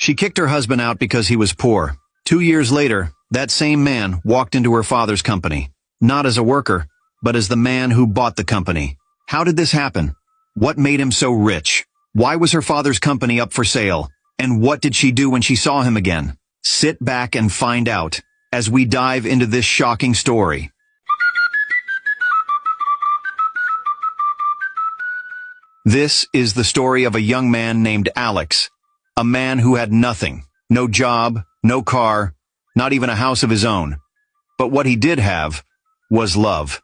She kicked her husband out because he was poor. 2 years later, that same man walked into her father's company, not as a worker, but as the man who bought the company. How did this happen? What made him so rich? Why was her father's company up for sale? And what did she do when she saw him again? Sit back and find out as we dive into this shocking story. This is the story of a young man named Alex, a man who had nothing, no job, no car, not even a house of his own. But what he did have was love.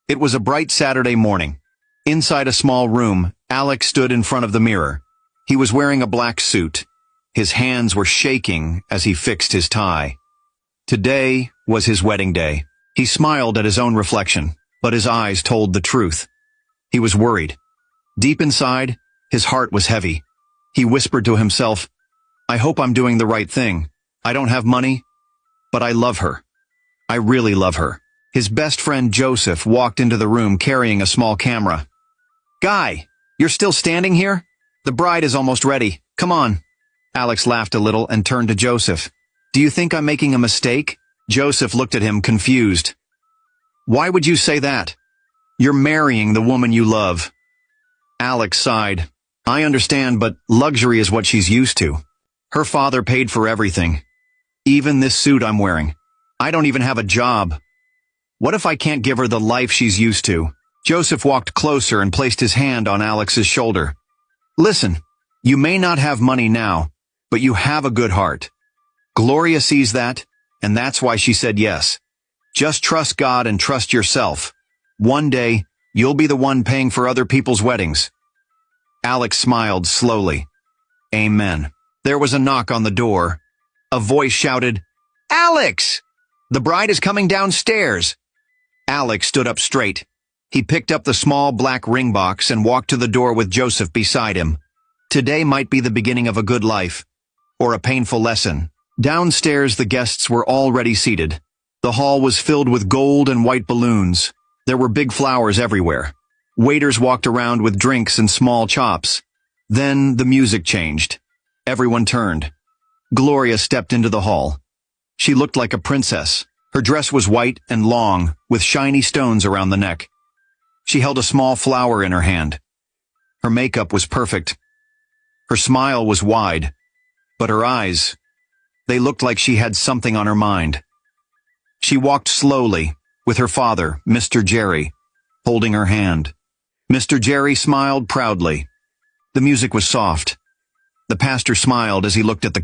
It was a bright Saturday morning. Inside a small room, Alex stood in front of the mirror. He was wearing a black suit. His hands were shaking as he fixed his tie. Today was his wedding day. He smiled at his own reflection, but his eyes told the truth. He was worried. Deep inside, his heart was heavy. He whispered to himself, "I hope I'm doing the right thing. I don't have money, but I love her. I really love her." His best friend Joseph walked into the room carrying a small camera. "Guy, you're still standing here? The bride is almost ready. Come on." Alex laughed a little and turned to Joseph. "Do you think I'm making a mistake?" Joseph looked at him confused. "Why would you say that? You're marrying the woman you love." Alex sighed. "I understand, but luxury is what she's used to. Her father paid for everything. Even this suit I'm wearing. I don't even have a job. What if I can't give her the life she's used to?" Joseph walked closer and placed his hand on Alex's shoulder. "Listen, you may not have money now, but you have a good heart. Gloria sees that, and that's why she said yes. Just trust God and trust yourself. One day, you'll be the one paying for other people's weddings." Alex smiled slowly. Amen. There was a knock on the door. A voice shouted, "Alex! The bride is coming downstairs." Alex stood up straight. He picked up the small black ring box and walked to the door with Joseph beside him. Today might be the beginning of a good life, or a painful lesson. Downstairs, the guests were already seated. The hall was filled with gold and white balloons. There were big flowers everywhere. Waiters walked around with drinks and small chops. Then the music changed. Everyone turned. Gloria stepped into the hall. She looked like a princess. Her dress was white and long, with shiny stones around the neck. She held a small flower in her hand. Her makeup was perfect. Her smile was wide, but her eyes, they looked like she had something on her mind. She walked slowly, with her father, Mr. Jerry, holding her hand. Mr. Jerry smiled proudly. The music was soft. The pastor smiled as he looked at the